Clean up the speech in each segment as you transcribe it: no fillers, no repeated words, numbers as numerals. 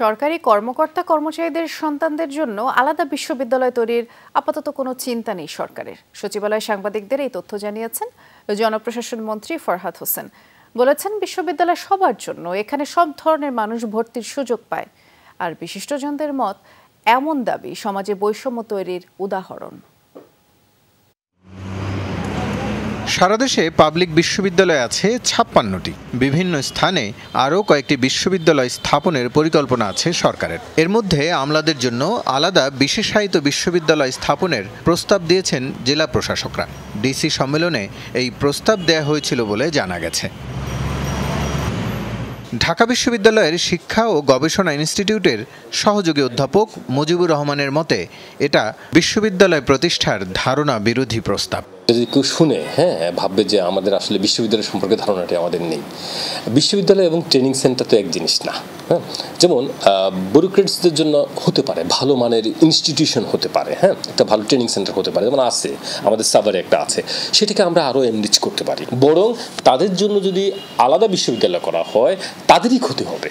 সরকারি কর্মকর্তা কর্মচারীদের সন্তানদের জন্য আলাদা বিশ্ববিদ্যালয় তৈরির আপাতত কোনো চিন্তা নেই সরকারের। সচিবালয়ে সাংবাদিকদের এই তথ্য জানিয়েছেন জনপ্রশাসন মন্ত্রী ফরহাদ হোসেন। বলেছেন, বিশ্ববিদ্যালয় সবার জন্য, এখানে সব ধরনের মানুষ ভর্তির সুযোগ পায়। আর বিশিষ্টজনদের মত, এমন দাবি সমাজে বৈষম্য তৈরির উদাহরণ। সারা দেশে পাবলিক বিশ্ববিদ্যালয় আছে ৫৬টি। বিভিন্ন স্থানে আরও কয়েকটি বিশ্ববিদ্যালয় স্থাপনের পরিকল্পনা আছে সরকারের। এর মধ্যে আমলাদের জন্য আলাদা বিশেষায়িত বিশ্ববিদ্যালয় স্থাপনের প্রস্তাব দিয়েছেন জেলা প্রশাসকরা। ডিসি সম্মেলনে এই প্রস্তাব দেয়া হয়েছিল বলে জানা গেছে। ঢাকা বিশ্ববিদ্যালয়ের শিক্ষা ও গবেষণা ইনস্টিটিউটের সহযোগী অধ্যাপক মুজিবুর রহমানের মতে, এটা বিশ্ববিদ্যালয় প্রতিষ্ঠার ধারণা বিরোধী প্রস্তাব। যদি কেউ শুনে ভাববে যে আমাদের আসলে বিশ্ববিদ্যালয় সম্পর্কে ধারণাটি আমাদের নেই। বিশ্ববিদ্যালয় এবং ট্রেনিং সেন্টার তো এক জিনিস না। যেমন ব্যুরোক্রেটসদের জন্য হতে পারে ভালো মানের ইনস্টিটিউশন হতে পারে, একটা ভালো ট্রেনিং সেন্টার হতে পারে, যেমন আছে আমাদের সাভারে একটা আছে, সেটাকে আমরা আরও এনরিচ করতে পারি। বরং তাদের জন্য যদি আলাদা বিশ্ববিদ্যালয় করা হয় তাদেরই ক্ষতি হবে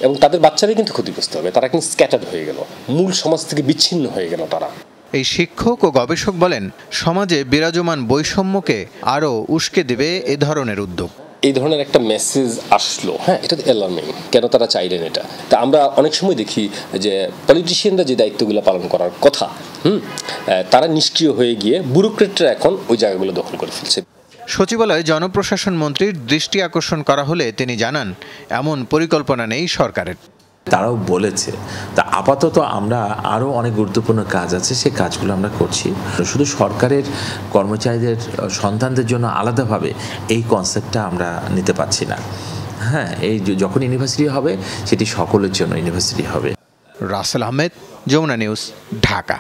এবং তাদের বাচ্চারাই কিন্তু ক্ষতিগ্রস্ত হবে। তারা কিন্তু স্ক্যাটার্ড হয়ে গেল, মূল সমাজ থেকে বিচ্ছিন্ন হয়ে গেল তারা। এই শিক্ষক ও গবেষক বলেন, সমাজে বিরাজমান বৈষম্যকে আরও উস্কে দেবে এ ধরনের উদ্যোগ। এই ধরনের একটা মেসেজ আসলো, এটা তো অ্যালার্মিং। কেন তারা চাইলেন এটা? তা আমরা অনেক সময় দেখি যে পলিটিশিয়ানরা যে দায়িত্বগুলো পালন করার কথা, তারা নিষ্ক্রিয় হয়ে গিয়ে ব্যুরোক্রেটরা এখন ওই জায়গাগুলো দখল করে ফেলছে। সচিবালয়ে জনপ্রশাসন মন্ত্রীর দৃষ্টি আকর্ষণ করা হলে তিনি জানান, এমন পরিকল্পনা নেই সরকারের। তারাও বলেছে, তা আপাতত আমরা আরও অনেক গুরুত্বপূর্ণ কাজ আছে, সে কাজগুলো আমরা করছি। শুধু সরকারের কর্মচারীদের সন্তানদের জন্য আলাদাভাবে এই কনসেপ্টটা আমরা নিতে পারছি না। এই যখন ইউনিভার্সিটি হবে সেটি সকলের জন্য ইউনিভার্সিটি হবে। রাসেল আহমেদ, যমুনা নিউজ, ঢাকা।